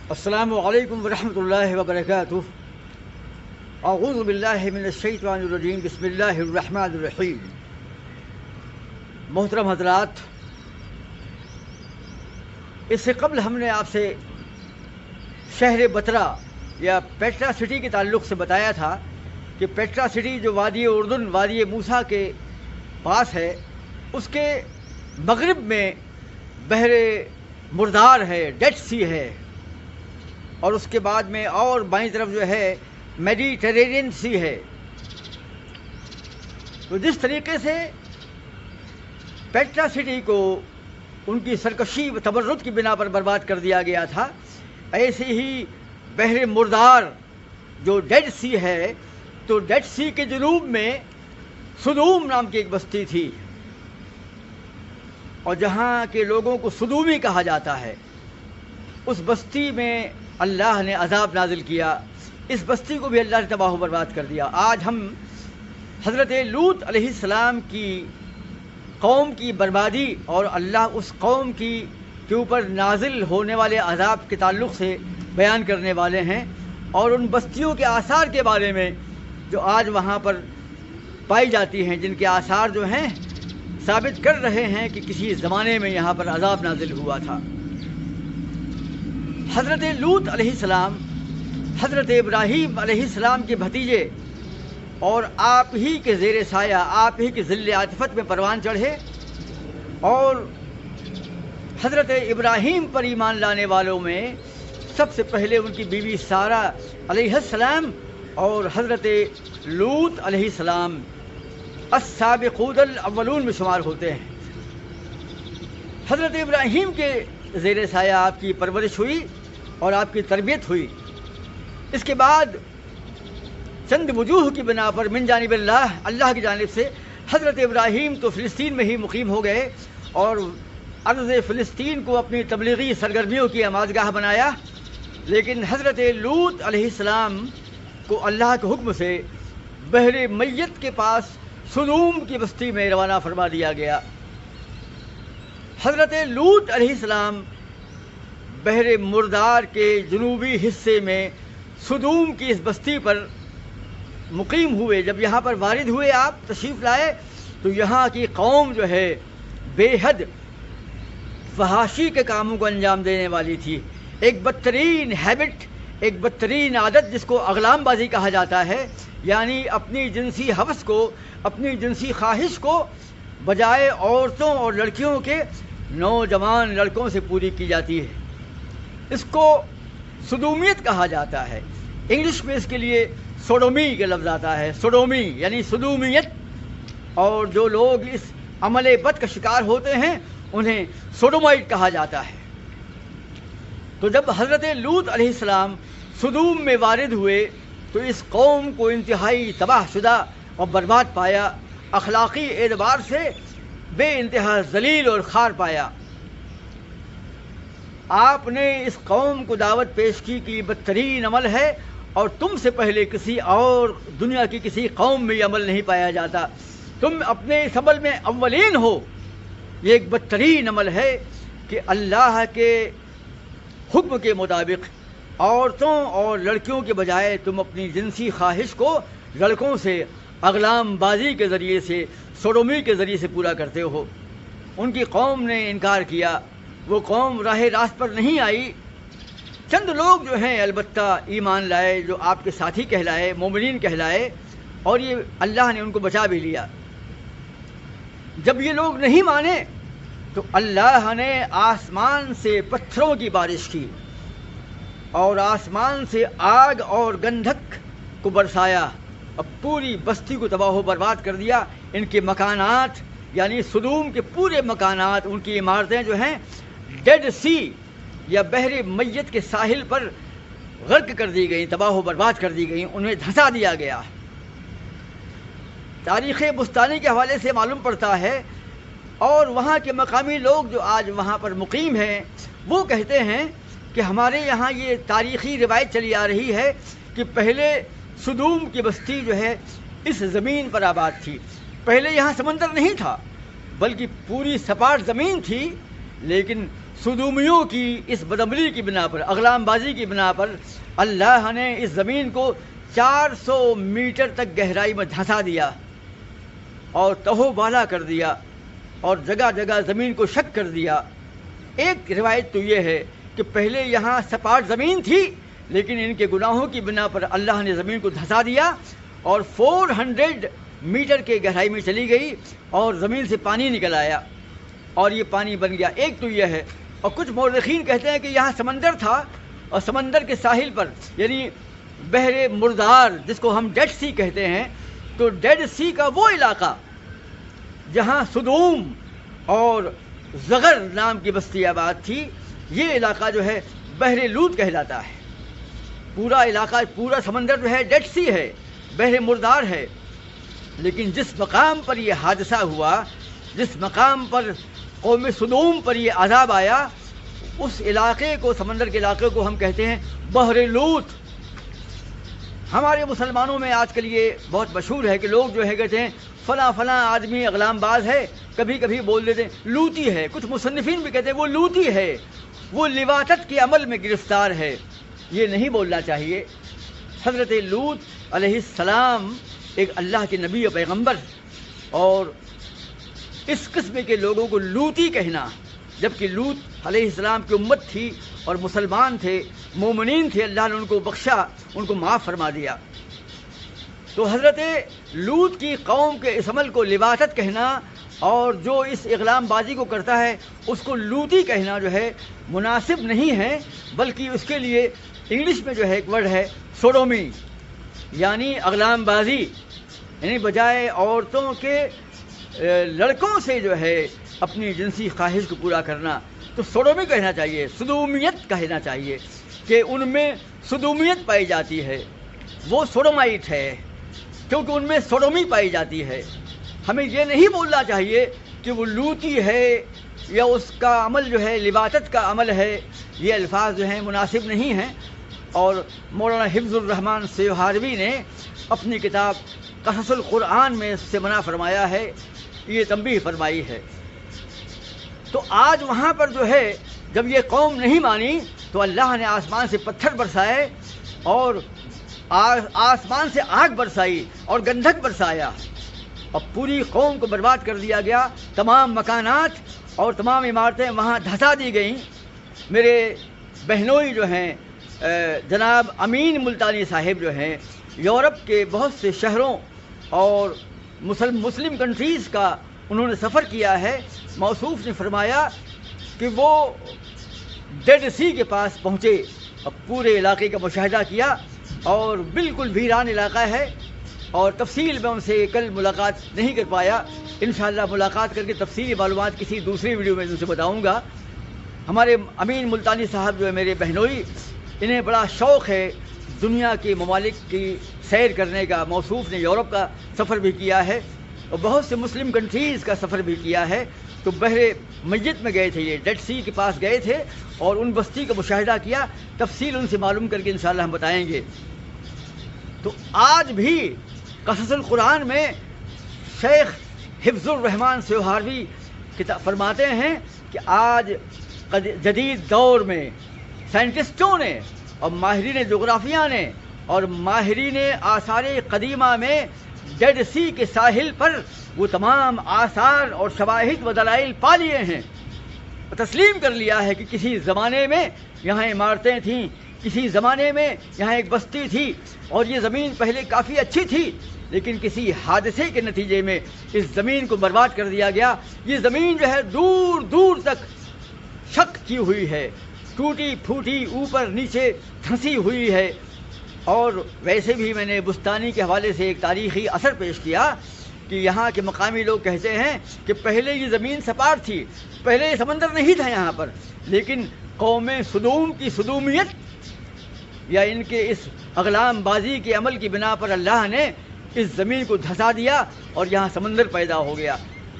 السلام علیکم ورحمۃ اللہ وبرکاتہ۔ اعوذ باللہ من الشیطان الرجیم، بسم اللہ الرحمن الرحیم۔ محترم حضرات، اس سے قبل ہم نے آپ سے شہر بترا یا پیٹرا سٹی کے تعلق سے بتایا تھا کہ پیٹرا سٹی جو وادی اردن، وادی موسیٰ کے پاس ہے، اس کے مغرب میں بحر مردار ہے، ڈیڈ سی ہے، اور اس کے بعد میں اور بائیں طرف جو ہے میڈیٹرینین سی ہے۔ تو جس طریقے سے پیٹرا سٹی کو ان کی سرکشی و تمرد کی بنا پر برباد کر دیا گیا تھا، ایسے ہی بحر مردار جو ڈیڈ سی ہے، تو ڈیڈ سی کے جنوب میں سدوم نام کی ایک بستی تھی، اور جہاں کے لوگوں کو سدومی کہا جاتا ہے، اس بستی میں اللہ نے عذاب نازل کیا، اس بستی کو بھی اللہ نے تباہ و برباد کر دیا۔ آج ہم حضرت لوط علیہ السلام کی قوم کی بربادی اور اللہ اس قوم کے اوپر نازل ہونے والے عذاب کے تعلق سے بیان کرنے والے ہیں، اور ان بستیوں کے آثار کے بارے میں جو آج وہاں پر پائی جاتی ہیں، جن کے آثار جو ہیں ثابت کر رہے ہیں کہ کسی زمانے میں یہاں پر عذاب نازل ہوا تھا۔ حضرت لوط علیہ السلام حضرت ابراہیم علیہ السلام کے بھتیجے، اور آپ ہی کے زیر سایہ، آپ ہی کے ظل عاطفت میں پروان چڑھے، اور حضرت ابراہیم پر ایمان لانے والوں میں سب سے پہلے ان کی بیوی سارہ علیہ السلام اور حضرت لوط علیہ السلام السابقون الاولون میں شمار ہوتے ہیں۔ حضرت ابراہیم کے زیر سایہ آپ کی پرورش ہوئی اور آپ کی تربیت ہوئی۔ اس کے بعد چند وجوہ کی بنا پر من جانب اللہ کی جانب سے حضرت ابراہیم تو فلسطین میں ہی مقیم ہو گئے، اور ارض فلسطین کو اپنی تبلیغی سرگرمیوں کی آماجگاہ بنایا، لیکن حضرت لوط علیہ السلام کو اللہ کے حکم سے بحر میت کے پاس سدوم کی بستی میں روانہ فرما دیا گیا۔ حضرت لوط علیہ السلام بحر مردار کے جنوبی حصے میں سدوم کی اس بستی پر مقیم ہوئے۔ جب یہاں پر وارد ہوئے، آپ تشریف لائے، تو یہاں کی قوم جو ہے بے حد فحاشی کے کاموں کو انجام دینے والی تھی۔ ایک بدترین ہیبٹ، ایک بدترین عادت جس کو اغلام بازی کہا جاتا ہے، یعنی اپنی جنسی ہوس کو، اپنی جنسی خواہش کو بجائے عورتوں اور لڑکیوں کے نوجوان لڑکوں سے پوری کی جاتی ہے۔ اس کو سدومیت کہا جاتا ہے۔ انگلش میں اس کے لیے سوڈومی کا لفظ آتا ہے، سوڈومی یعنی سدومیت، اور جو لوگ اس عمل بد کا شکار ہوتے ہیں انہیں سوڈومائٹ کہا جاتا ہے۔ تو جب حضرت لوط علیہ السلام سدوم میں وارد ہوئے تو اس قوم کو انتہائی تباہ شدہ اور برباد پایا، اخلاقی اعتبار سے بے انتہا ذلیل اور خوار پایا۔ آپ نے اس قوم کو دعوت پیش کی کہ بدترین عمل ہے، اور تم سے پہلے کسی اور دنیا کی کسی قوم میں یہ عمل نہیں پایا جاتا، تم اپنے اس عمل میں اولین ہو۔ یہ ایک بدترین عمل ہے کہ اللہ کے حکم کے مطابق عورتوں اور لڑکیوں کے بجائے تم اپنی جنسی خواہش کو لڑکوں سے اغلام بازی کے ذریعے سے، سوڈومی کے ذریعے سے پورا کرتے ہو۔ ان کی قوم نے انکار کیا، وہ قوم راہ راست پر نہیں آئی۔ چند لوگ جو ہیں البتہ ایمان لائے، جو آپ کے ساتھی کہلائے، مومنین کہلائے، اور یہ اللہ نے ان کو بچا بھی لیا۔ جب یہ لوگ نہیں مانے تو اللہ نے آسمان سے پتھروں کی بارش کی، اور آسمان سے آگ اور گندھک کو برسایا، اب پوری بستی کو تباہ و برباد کر دیا۔ ان کے مکانات یعنی سدوم کے پورے مکانات، ان کی عمارتیں جو ہیں ڈیڈ سی یا بحر میت کے ساحل پر غرق کر دی گئیں، تباہ و برباد کر دی گئیں، انہیں دھنسا دیا گیا۔ تاریخ بستانی کے حوالے سے معلوم پڑتا ہے، اور وہاں کے مقامی لوگ جو آج وہاں پر مقیم ہیں وہ کہتے ہیں کہ ہمارے یہاں یہ تاریخی روایت چلی آ رہی ہے کہ پہلے سدوم کی بستی جو ہے اس زمین پر آباد تھی۔ پہلے یہاں سمندر نہیں تھا، بلکہ پوری سپاٹ زمین تھی، لیکن صدومیوں کی اس بدعملی کی بنا پر، اغلام بازی کی بنا پر اللہ نے اس زمین کو 400 میٹر تک گہرائی میں دھنسا دیا اور تہو بالا کر دیا اور جگہ جگہ زمین کو شک کر دیا۔ ایک روایت تو یہ ہے کہ پہلے یہاں سپاٹ زمین تھی، لیکن ان کے گناہوں کی بنا پر اللہ نے زمین کو دھنسا دیا اور 400 میٹر کے گہرائی میں چلی گئی اور زمین سے پانی نکل آیا اور یہ پانی بن گیا۔ ایک تو یہ ہے، اور کچھ مورخین کہتے ہیں کہ یہاں سمندر تھا اور سمندر کے ساحل پر، یعنی بحر مردار جس کو ہم ڈیڈ سی کہتے ہیں، تو ڈیڈ سی کا وہ علاقہ جہاں سدوم اور زغر نام کی بستی آباد تھی، یہ علاقہ جو ہے بحر لوط کہلاتا ہے۔ پورا علاقہ، پورا سمندر جو ہے ڈیڈ سی ہے، بحر مردار ہے۔ لیکن جس مقام پر یہ حادثہ ہوا، جس مقام پر قوم سدوم پر یہ عذاب آیا، اس علاقے کو، سمندر کے علاقے کو ہم کہتے ہیں بحر لوط۔ ہمارے مسلمانوں میں آج کل یہ بہت مشہور ہے کہ لوگ جو ہے کہتے ہیں فلاں فلاں آدمی اغلام باز ہے، کبھی کبھی بول دیتے ہیں لوطی ہے، کچھ مصنفین بھی کہتے ہیں وہ لوطی ہے، وہ لواطت کے عمل میں گرفتار ہے۔ یہ نہیں بولنا چاہیے۔ حضرت لوط علیہ السلام ایک اللہ کے نبی و پیغمبر، اور اس قسم کے لوگوں کو لوطی کہنا، جبکہ لوط علیہ السلام کی امت تھی اور مسلمان تھے، مومنین تھے، اللہ نے ان کو بخشا، ان کو معاف فرما دیا۔ تو حضرت لوط کی قوم کے اس عمل کو لواطت کہنا، اور جو اس اغلام بازی کو کرتا ہے اس کو لوطی کہنا جو ہے مناسب نہیں ہے، بلکہ اس کے لیے انگلش میں جو ہے ایک ورڈ ہے سوڈومی، یعنی اغلام بازی، یعنی بجائے عورتوں کے لڑکوں سے جو ہے اپنی جنسی خواہش کو پورا کرنا، تو سوڈومی کہنا چاہیے، سدومیت کہنا چاہیے کہ ان میں سدومیت پائی جاتی ہے، وہ سوڈومائٹ ہے کیونکہ ان میں سوڈومی پائی جاتی ہے۔ ہمیں یہ نہیں بولنا چاہیے کہ وہ لوطی ہے یا اس کا عمل جو ہے لواطت کا عمل ہے، یہ الفاظ جو ہیں مناسب نہیں ہیں۔ اور مولانا حفظ الرحمان سیوہاروی نے اپنی کتاب قصص القرآن میں اس سے منع فرمایا ہے، یہ تنبیہ فرمائی ہے۔ تو آج وہاں پر جو ہے جب یہ قوم نہیں مانی تو اللہ نے آسمان سے پتھر برسائے اور آسمان سے آگ برسائی اور گندھک برسایا اور پوری قوم کو برباد کر دیا گیا۔ تمام مکانات اور تمام عمارتیں وہاں دھسا دی گئیں۔ میرے بہنوئی جو ہیں جناب امین ملتانی صاحب جو ہیں، یورپ کے بہت سے شہروں اور مسلم کنٹریز کا انہوں نے سفر کیا ہے۔ موصوف نے فرمایا کہ وہ ڈیڈ سی کے پاس پہنچے اور پورے علاقے کا مشاہدہ کیا اور بالکل ویران علاقہ ہے، اور تفصیل میں ان سے کل ملاقات نہیں کر پایا، انشاءاللہ ملاقات کر کے تفصیلی معلومات کسی دوسری ویڈیو میں ان سے بتاؤں گا۔ ہمارے امین ملتانی صاحب جو ہے میرے بہنوئی، انہیں بڑا شوق ہے دنیا کے ممالک کی سیر کرنے کا۔ موصوف نے یورپ کا سفر بھی کیا ہے اور بہت سے مسلم کنٹریز کا سفر بھی کیا ہے۔ تو بحر میت میں گئے تھے، یہ ڈیڈ سی کے پاس گئے تھے اور ان بستی کا مشاہدہ کیا، تفصیل ان سے معلوم کر کے انشاءاللہ ہم بتائیں گے۔ تو آج بھی قصص القرآن میں شیخ حفظ الرحمان سیوہاروی فرماتے ہیں کہ آج جدید دور میں سائنٹسٹوں نے اور ماہرین جغرافیہ نے اور ماہرین آثار قدیمہ میں ڈیڈ سی کے ساحل پر وہ تمام آثار اور شواہد و دلائل پا لیے ہیں، تسلیم کر لیا ہے کہ کسی زمانے میں یہاں عمارتیں تھیں، کسی زمانے میں یہاں ایک بستی تھی اور یہ زمین پہلے کافی اچھی تھی، لیکن کسی حادثے کے نتیجے میں اس زمین کو برباد کر دیا گیا۔ یہ زمین جو ہے دور دور تک شق کی ہوئی ہے، ٹوٹی پھوٹی، اوپر نیچے دھنسی ہوئی ہے۔ اور ویسے بھی میں نے بستانی کے حوالے سے ایک تاریخی اثر پیش کیا کہ یہاں کے مقامی لوگ کہتے ہیں کہ پہلے یہ زمین سپاٹ تھی، پہلے یہ سمندر نہیں تھا یہاں پر، لیکن قوم سدوم کی سدومیت یا ان کے اس اغلام بازی کے عمل کی بنا پر اللہ نے اس زمین کو دھسا دیا اور یہاں سمندر پیدا ہو گیا۔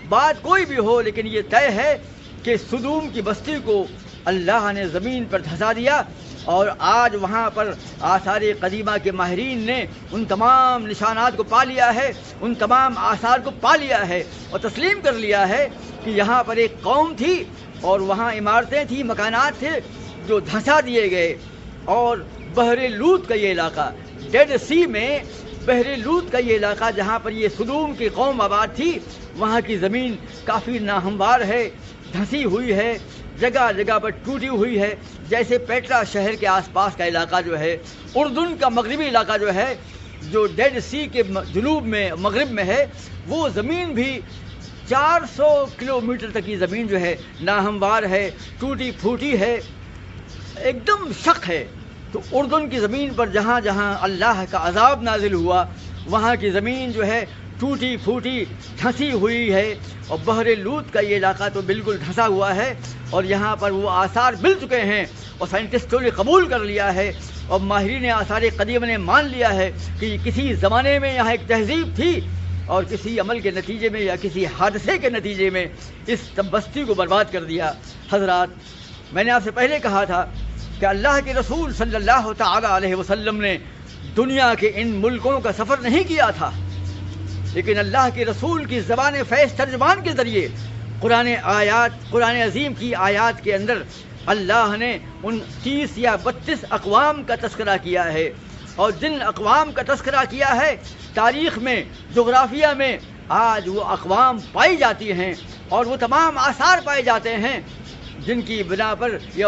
بات کوئی بھی ہو، لیکن یہ طے ہے کہ سدوم کی بستی کو اللہ نے زمین پر دھسا دیا، اور آج وہاں پر آثار قدیمہ کے ماہرین نے ان تمام نشانات کو پا لیا ہے، ان تمام آثار کو پا لیا ہے اور تسلیم کر لیا ہے کہ یہاں پر ایک قوم تھی اور وہاں عمارتیں تھیں، مکانات تھے جو دھنسا دیے گئے. اور بحر لوط کا یہ علاقہ، ڈیڈ سی میں بحر لوط کا یہ علاقہ جہاں پر یہ سدوم کی قوم آباد تھی، وہاں کی زمین کافی ناہموار ہے، دھنسی ہوئی ہے، جگہ جگہ پر ٹوٹی ہوئی ہے. جیسے پیٹرا شہر کے آس پاس کا علاقہ جو ہے، اردن کا مغربی علاقہ جو ہے، جو ڈیڈ سی کے جنوب میں مغرب میں ہے، وہ زمین بھی 400 کلومیٹر تک کی زمین جو ہے ناہموار ہے، ٹوٹی پھوٹی ہے، ایک دم شق ہے. تو اردن کی زمین پر جہاں جہاں اللہ کا عذاب نازل ہوا، وہاں کی زمین جو ہے ٹوٹی پھوٹی دھنسی ہوئی ہے. اور بحر لوط کا یہ علاقہ تو بالکل دھنسا ہوا ہے، اور یہاں پر وہ آثار مل چکے ہیں، اور سائنٹسٹوں نے قبول کر لیا ہے، اور ماہرین آثار قدیمہ نے مان لیا ہے کہ کسی زمانے میں یہاں ایک تہذیب تھی، اور کسی عمل کے نتیجے میں یا کسی حادثے کے نتیجے میں اس بستی کو برباد کر دیا. حضرات، میں نے آپ سے پہلے کہا تھا کہ اللہ کے رسول صلی اللہ تعالی علیہ وسلم نے دنیا کے ان ملکوں کا سفر نہیں کیا تھا، لیکن اللہ کے رسول کی زبان فیض ترجمان کے ذریعے قرآن عظیم کی آیات کے اندر اللہ نے ان 30 یا 32 اقوام کا تذکرہ کیا ہے. اور جن اقوام کا تذکرہ کیا ہے، تاریخ میں، جغرافیہ میں آج وہ اقوام پائی جاتی ہیں، اور وہ تمام آثار پائے جاتے ہیں جن کی بنا پر یا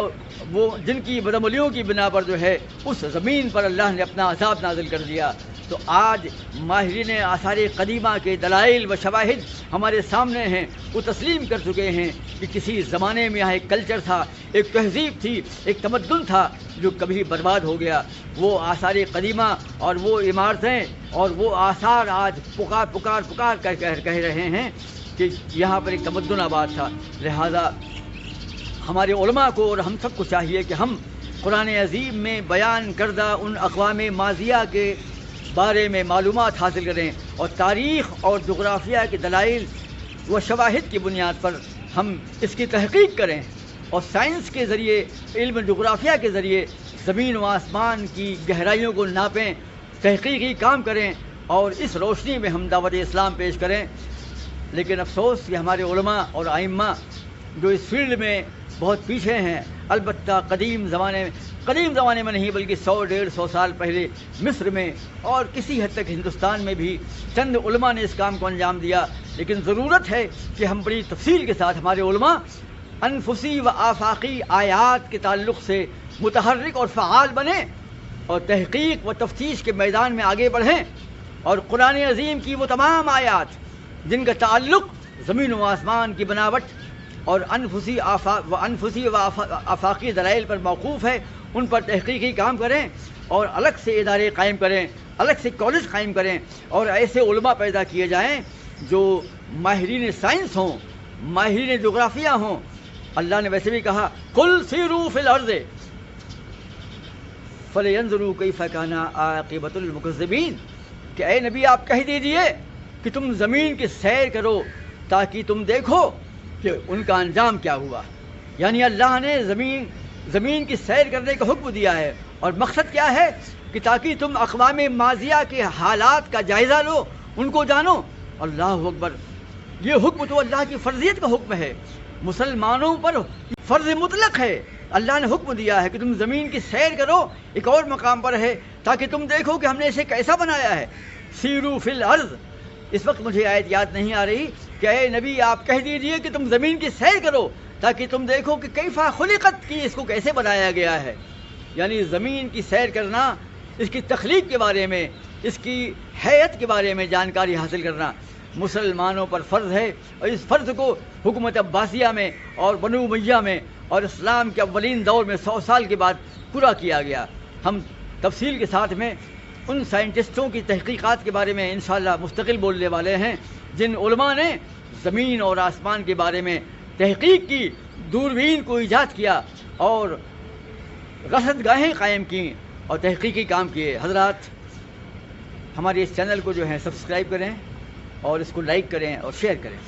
وہ جن کی بدعملیوں کی بنا پر جو ہے اس زمین پر اللہ نے اپنا عذاب نازل کر دیا. تو آج ماہرین آثار قدیمہ کے دلائل و شواہد ہمارے سامنے ہیں. وہ تسلیم کر چکے ہیں کہ کسی زمانے میں یہاں ایک کلچر تھا، ایک تہذیب تھی، ایک تمدن تھا جو کبھی برباد ہو گیا. وہ آثار قدیمہ اور وہ عمارتیں اور وہ آثار آج پکار کر کہہ رہے ہیں کہ یہاں پر ایک تمدن آباد تھا. لہذا ہمارے علماء کو اور ہم سب کو چاہیے کہ ہم قرآن عظیم میں بیان کردہ ان اقوام ماضیہ کے بارے میں معلومات حاصل کریں، اور تاریخ اور جغرافیہ کے دلائل و شواہد کی بنیاد پر ہم اس کی تحقیق کریں، اور سائنس کے ذریعے، علم جغرافیہ کے ذریعے زمین و آسمان کی گہرائیوں کو ناپیں، تحقیقی کام کریں، اور اس روشنی میں ہم دعوت اسلام پیش کریں. لیکن افسوس کہ ہمارے علماء اور ائمہ جو اس فیلڈ میں بہت پیچھے ہیں. البتہ قدیم زمانے میں نہیں بلکہ 100-150 سال پہلے مصر میں اور کسی حد تک ہندوستان میں بھی چند علماء نے اس کام کو انجام دیا. لیکن ضرورت ہے کہ ہم بڑی تفصیل کے ساتھ ہمارے علماء انفسی و آفاقی آیات کے تعلق سے متحرک اور فعال بنیں، اور تحقیق و تفتیش کے میدان میں آگے بڑھیں، اور قرآن عظیم کی وہ تمام آیات جن کا تعلق زمین و آسمان کی بناوٹ اور انفسی و آفاقی دلائل پر موقوف ہے، ان پر تحقیقی کام کریں، اور الگ سے ادارے قائم کریں، الگ سے کالج قائم کریں، اور ایسے علماء پیدا کیے جائیں جو ماہرین سائنس ہوں، ماہرین جغرافیہ ہوں. اللہ نے ویسے بھی کہا قل سیروا فی الارض فلینظروا کیف کان عاقبۃ المکذبین، کہ اے نبی آپ کہہ دیجئے کہ تم زمین کی سیر کرو تاکہ تم دیکھو کہ ان کا انجام کیا ہوا. یعنی اللہ نے زمین کی سیر کرنے کا حکم دیا ہے، اور مقصد کیا ہے کہ تاکہ تم اقوام ماضیہ کے حالات کا جائزہ لو، ان کو جانو. اللہ اکبر، یہ حکم تو اللہ کی فرضیت کا حکم ہے، مسلمانوں پر فرض مطلق ہے. اللہ نے حکم دیا ہے کہ تم زمین کی سیر کرو. ایک اور مقام پر ہے تاکہ تم دیکھو کہ ہم نے اسے کیسا بنایا ہے. سیروا فی الارض. اس وقت مجھے آیت یاد نہیں آ رہی کہ اے نبی آپ کہہ دیجئے کہ تم زمین کی سیر کرو تاکہ تم دیکھو کہ کیفا خلقت کی، اس کو کیسے بنایا گیا ہے. یعنی زمین کی سیر کرنا، اس کی تخلیق کے بارے میں، اس کی حیت کے بارے میں جانکاری حاصل کرنا مسلمانوں پر فرض ہے. اور اس فرض کو حکومت عباسیہ میں اور بنو امیہ میں اور اسلام کے اولین دور میں 100 سال کے بعد پورا کیا گیا. ہم تفصیل کے ساتھ میں ان سائنٹسٹوں کی تحقیقات کے بارے میں انشاءاللہ مستقل بولنے والے ہیں جن علماء نے زمین اور آسمان کے بارے میں تحقیق کی، دوربین کو ایجاد کیا اور رصد گاہیں قائم کیں اور تحقیقی کام کیے. حضرات، ہمارے اس چینل کو جو ہے سبسکرائب کریں اور اس کو لائک کریں اور شیئر کریں.